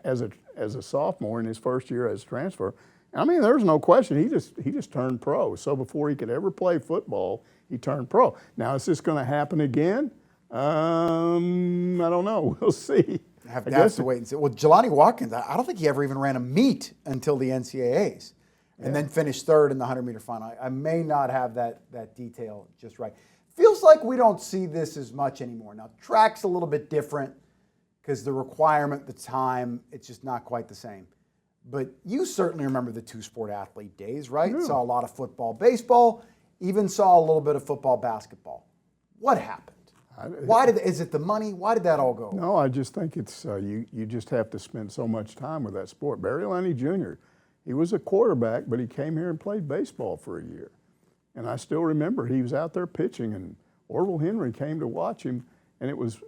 as a sophomore in his first year as a transfer. I mean, there's no question. He just turned pro. So before he could ever play football, he turned pro. Now, is this going to happen again? I don't know. We'll see. Have to wait and see. Well, Jelani Watkins, I don't think he ever even ran a meet until the NCAAs, and then finished third in the 100-meter final. I may not have that detail just right. Feels like we don't see this as much anymore. Now, track's a little bit different because the requirement, the time, it's just not quite the same. But you certainly remember the two-sport athlete days, right? Yeah. Saw a lot of football, baseball, even saw a little bit of football, basketball. What happened? Is it the money? Why did that all go? No, I just think it's you just have to spend so much time with that sport. Barry Lenny Jr., he was a quarterback, but he came here and played baseball for a year. And I still remember he was out there pitching, and Orville Henry came to watch him, and it was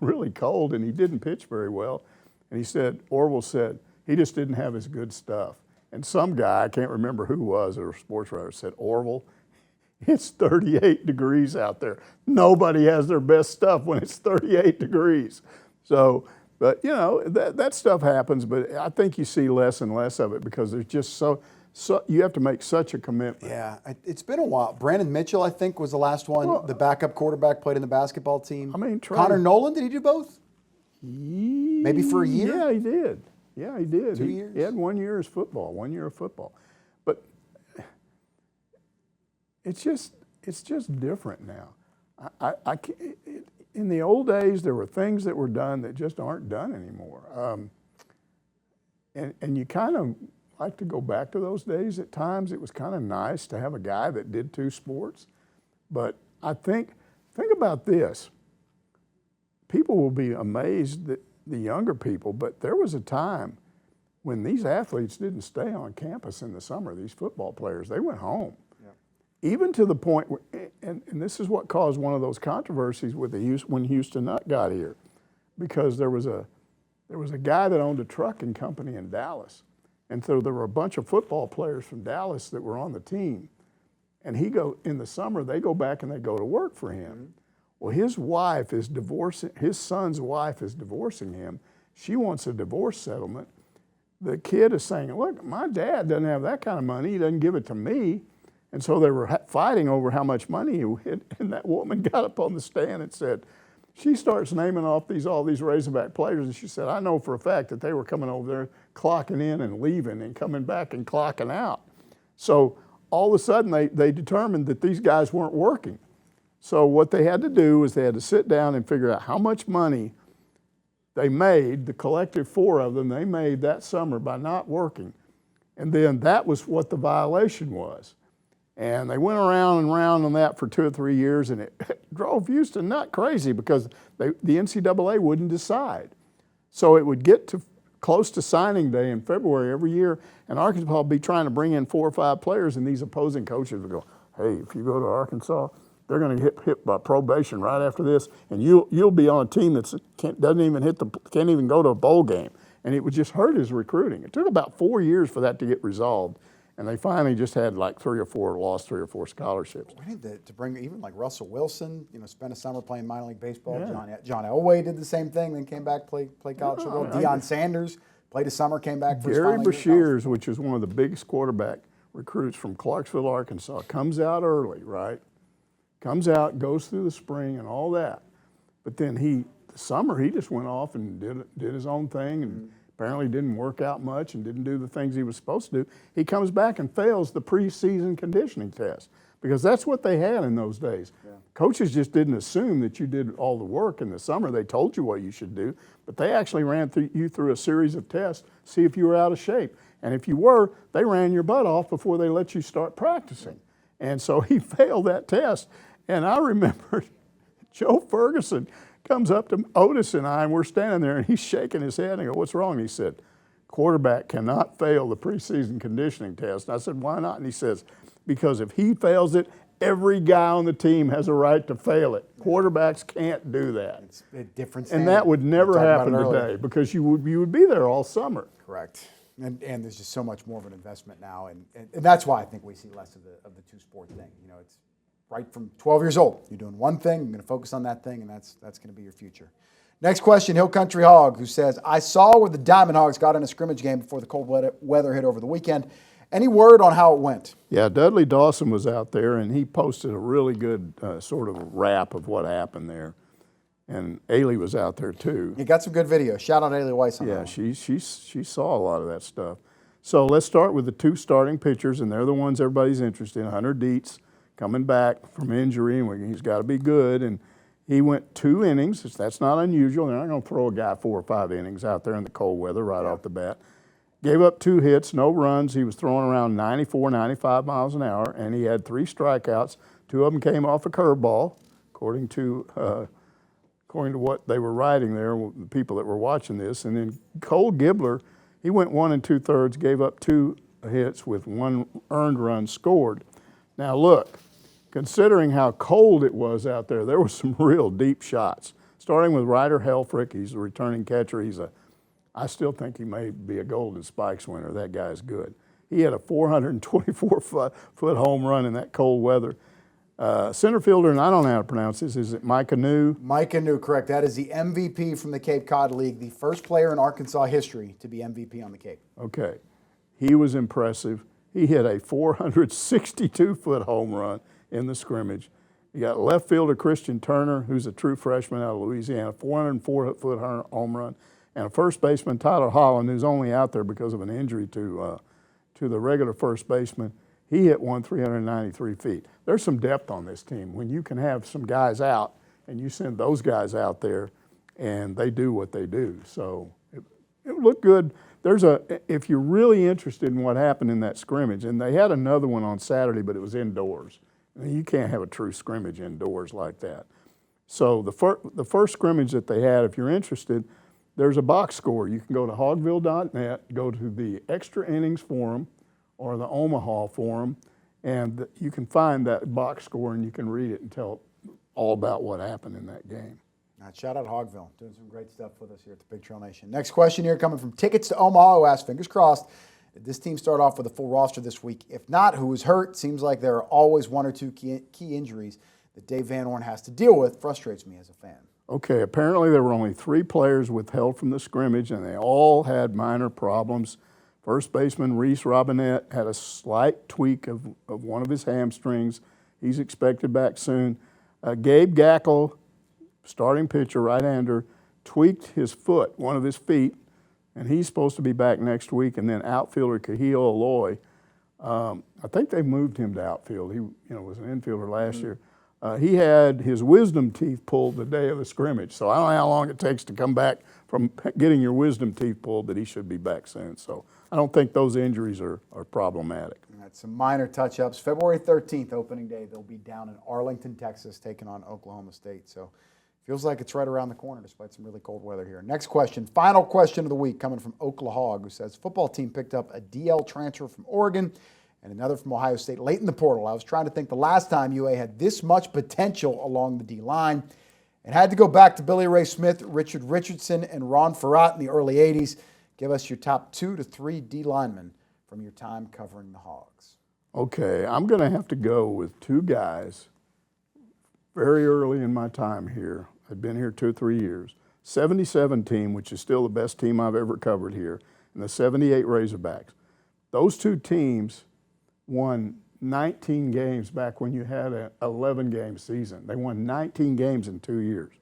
really cold, and he didn't pitch very well. And Orville said, he just didn't have his good stuff. And some guy, I can't remember who was, or a sports writer, said, Orville, it's 38 degrees out there. Nobody has their best stuff when it's 38 degrees. So, but you know, that stuff happens, but I think you see less and less of it because there's just so you have to make such a commitment. Yeah, it's been a while. Brandon Mitchell, I think, was the last one. Well, the backup quarterback, played in the basketball team. I mean, Connor Nolan, did he do both? Maybe for a year? Yeah, he did. Yeah, he did. 2 years? He had 1 year as football, 1 year of football. But it's just different now. In the old days, there were things that were done that just aren't done anymore. And you kind of like to go back to those days at times. It was kind of nice to have a guy that did two sports. But I think about this. People will be amazed that the younger people, but there was a time when these athletes didn't stay on campus in the summer, these football players, they went home. Yeah. Even to the point, and this is what caused one of those controversies with when Houston Nutt got here, because there was a guy that owned a trucking company in Dallas. And so there were a bunch of football players from Dallas that were on the team. And in the summer, they go back and they go to work for him. Mm-hmm. Well, his son's wife is divorcing him. She wants a divorce settlement. The kid is saying, look, my dad doesn't have that kind of money. He doesn't give it to me. And so they were fighting over how much money he had. And that woman got up on the stand and said, she starts naming off all these Razorback players, and she said, I know for a fact that they were coming over there, clocking in and leaving and coming back and clocking out. So all of a sudden they determined that these guys weren't working. So what they had to do is they had to sit down and figure out how much money they made, the collective four of them, they made that summer by not working. And then that was what the violation was. And they went around and around on that for 2 or 3 years, and it drove Houston nut crazy because the NCAA wouldn't decide. So it would get to close to signing day in February every year, and Arkansas would be trying to bring in 4 or 5 players, and these opposing coaches would go, hey, if you go to Arkansas, they're going to get hit by probation right after this, and you'll be on a team that can't even go to a bowl game. And it would just hurt his recruiting. It took about 4 years for that to get resolved. And they finally just had like 3 or 4, lost 3 or 4 scholarships. We need to bring even like Russell Wilson, spent a summer playing minor league baseball. Yeah. John Elway did the same thing, then came back, played college football. Deion Sanders played a summer, came back for Gary Bashears, which is one of the biggest quarterback recruits from Clarksville, Arkansas, comes out early, right? Comes out, goes through the spring and all that. But then the summer, he just went off and did his own thing and apparently didn't work out much and didn't do the things he was supposed to do. He comes back and fails the preseason conditioning test because that's what they had in those days. Yeah. Coaches just didn't assume that you did all the work in the summer. They told you what you should do, but they actually ran you through a series of tests, see if you were out of shape. And if you were, they ran your butt off before they let you start practicing. And so he failed that test. And I remember Joe Ferguson comes up to Otis and I, and we're standing there, and he's shaking his head. And I go, what's wrong? And he said, quarterback cannot fail the preseason conditioning test. And I said, why not? And he says, because if he fails it, every guy on the team has a right to fail it. Quarterbacks can't do that. It's a different standard. And that would never happen today because you would be there all summer. Correct. And there's just so much more of an investment now. And that's why I think we see less of the two-sport thing. It's right from 12 years old. You're doing one thing, you're going to focus on that thing, and that's going to be your future. Next question, Hill Country Hog, who says, I saw where the Diamond Hogs got in a scrimmage game before the cold weather hit over the weekend. Any word on how it went? Yeah, Dudley Dawson was out there, and he posted a really good sort of wrap of what happened there. And Ailey was out there, too. You got some good video. Shout out Ailey Weiss on that. Yeah, she saw a lot of that stuff. So let's start with the 2 starting pitchers, and they're the ones everybody's interested in. Hunter Dietz, coming back from injury, and he's got to be good. And he went 2 innings. That's not unusual. They're not going to throw a guy 4 or 5 innings out there in the cold weather right off the bat. Gave up 2 hits, no runs. He was throwing around 94, 95 miles an hour, and he had 3 strikeouts. 2 of them came off a curveball, according to what they were writing there, the people that were watching this. And then Cole Gibbler, he went 1 2/3, gave up 2 hits with 1 earned run scored. Now look, considering how cold it was out there, there were some real deep shots. Starting with Ryder Helfrich, he's a returning catcher. I still think he may be a Golden Spikes winner. That guy's good. He had a 424-foot home run in that cold weather. Center fielder, and I don't know how to pronounce this, is it Mike Anu? Mike Anu, correct. That is the MVP from the Cape Cod League, the first player in Arkansas history to be MVP on the Cape. Okay. He was impressive. He hit a 462-foot home run in the scrimmage. You got left fielder Christian Turner, who's a true freshman out of Louisiana, 404-foot home run, and a first baseman, Tyler Holland, who's only out there because of an injury to the regular first baseman. He hit 393 feet. There's some depth on this team. When you can have some guys out and you send those guys out there and they do what they do. So it looked good. If you're really interested in what happened in that scrimmage, and they had another one on Saturday, but it was indoors. You can't have a true scrimmage indoors like that. So the first scrimmage that they had, if you're interested, there's a box score. You can go to hogville.net, go to the Extra Innings Forum or the Omaha Forum, and you can find that box score and you can read it and tell all about what happened in that game. Right, shout out Hogville, doing some great stuff with us here at the Big Trail Nation. Next question here coming from Tickets to Omaha, who asked, fingers crossed, did this team start off with a full roster this week? If not, who was hurt? Seems like there are always 1 or 2 key injuries that Dave Van Horn has to deal with. Frustrates me as a fan. Okay, apparently there were only 3 players withheld from the scrimmage, and they all had minor problems. First baseman Reese Robinette had a slight tweak of one of his hamstrings. He's expected back soon. Gabe Gackle, starting pitcher, right-hander, tweaked his foot, one of his feet, and he's supposed to be back next week. And then outfielder Kahil Aloy, I think they've moved him to outfield. He was an infielder last year. He had his wisdom teeth pulled the day of the scrimmage. So I don't know how long it takes to come back from getting your wisdom teeth pulled, but he should be back soon. So I don't think those injuries are problematic. That's some minor touch-ups. February 13th, opening day, they'll be down in Arlington, Texas, taking on Oklahoma State. So feels like it's right around the corner despite some really cold weather here. Next question, final question of the week coming from Oklahoma, who says, football team picked up a DL transfer from Oregon and another from Ohio State late in the portal. I was trying to think the last time UA had this much potential along the D-line. It had to go back to Billy Ray Smith, Richard Richardson, and Ron Farrat in the early 80s. Give us your top 2 to 3 D linemen from your time covering the Hogs. Okay, I'm going to have to go with 2 guys very early in my time here. I've been here 2 or 3 years. 77 team, which is still the best team I've ever covered here, and the 78 Razorbacks. Those 2 teams won 19 games back when you had an 11-game season. They won 19 games in 2 years.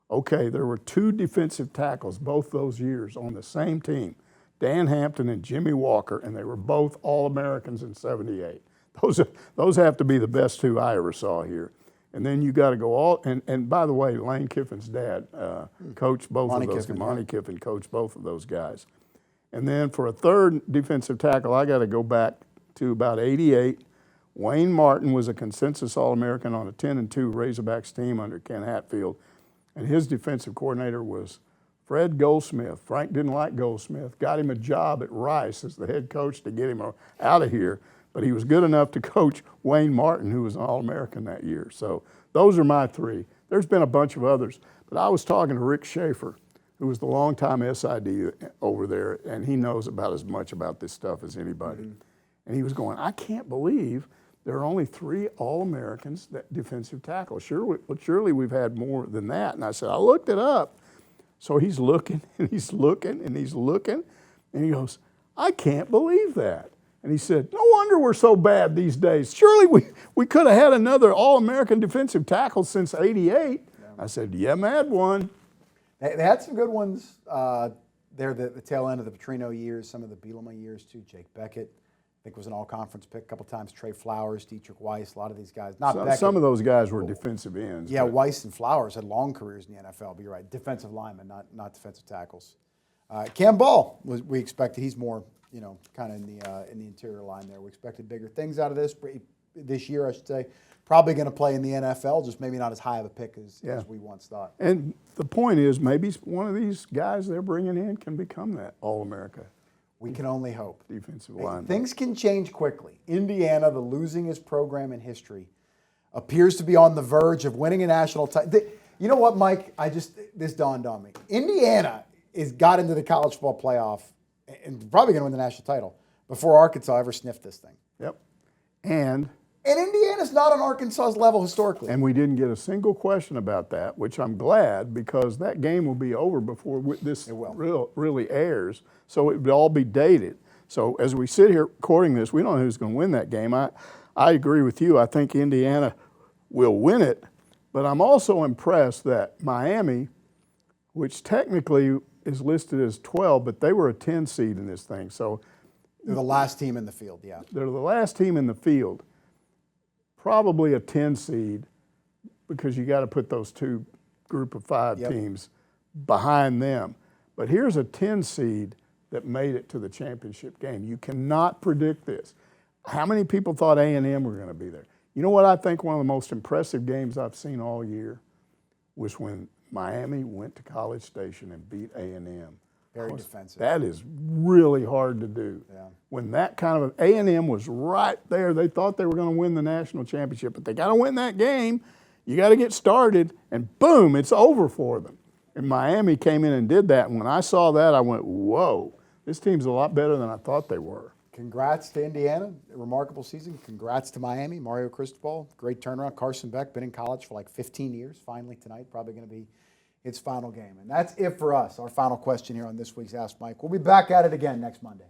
Okay, there were 2 defensive tackles both those years on the same team, Dan Hampton and Jimmy Walker, and they were both All-Americans in 78. Those have to be the best 2 I ever saw here. And then you got to go all, and by the way, Lane Kiffin's dad coached both of those. Monty Kiffin coached both of those guys. And then for a 3rd defensive tackle, I got to go back to about 88. Wayne Martin was a consensus All-American on a 10-2 Razorbacks team under Ken Hatfield, and his defensive coordinator was Fred Goldsmith. Frank didn't like Goldsmith, got him a job at Rice as the head coach to get him out of here. But he was good enough to coach Wayne Martin, who was an All-American that year. So those are my 3. There's been a bunch of others. But I was talking to Rick Schaefer, who was the longtime SID over there, and he knows about as much about this stuff as anybody. Mm-hmm. And he was going, I can't believe there are only 3 All-Americans that defensive tackle. Surely we've had more than that. And I said, I looked it up. So he's looking, and he's looking, and he's looking, and he goes, I can't believe that. And he said, no wonder we're so bad these days. Surely we could have had another All-American defensive tackle since '88. Yeah. I said, yeah, mad one. They had some good ones there, the tail end of the Petrino years, some of the Bielema years too. Jake Beckett, I think, was an all-conference pick a couple times. Trey Flowers, Dietrich Weiss, a lot of these guys. Some of those guys were defensive ends. Yeah, Weiss and Flowers had long careers in the NFL, but you're right, defensive linemen, not defensive tackles. Cam Ball, we expected, he's more, kind of in the interior line there. We expected bigger things out of this year, I should say. Probably going to play in the NFL, just maybe not as high of a pick as we once thought. And the point is, maybe one of these guys they're bringing in can become that All-America. We can only hope. Defensive line. Things can change quickly. Indiana, the losingest program in history, appears to be on the verge of winning a national title. You know what, Mike? This dawned on me. Indiana got into the college football playoff and probably going to win the national title before Arkansas ever sniffed this thing. Yep. And Indiana's not on Arkansas's level historically. And we didn't get a single question about that, which I'm glad, because that game will be over before this really airs. So it would all be dated. So as we sit here recording this, we don't know who's going to win that game. I agree with you. I think Indiana will win it. But I'm also impressed that Miami, which technically is listed as 12, but they were a 10 seed in this thing. So they're the last team in the field, yeah. They're the last team in the field. Probably a 10 seed, because you got to put those 2 group of 5 teams behind them. But here's a 10 seed that made it to the championship game. You cannot predict this. How many people thought A&M were going to be there? You know what I think one of the most impressive games I've seen all year was when Miami went to College Station and beat A&M. Very defensive. That is really hard to do. Yeah. When that kind of A&M was right there, they thought they were going to win the national championship, but they got to win that game. You got to get started, and boom, it's over for them. And Miami came in and did that. And when I saw that, I went, whoa, this team's a lot better than I thought they were. Congrats to Indiana, a remarkable season. Congrats to Miami, Mario Cristobal, great turnaround. Carson Beck, been in college for like 15 years, finally tonight, probably going to be its final game. And that's it for us, our final question here on this week's Ask Mike. We'll be back at it again next Monday.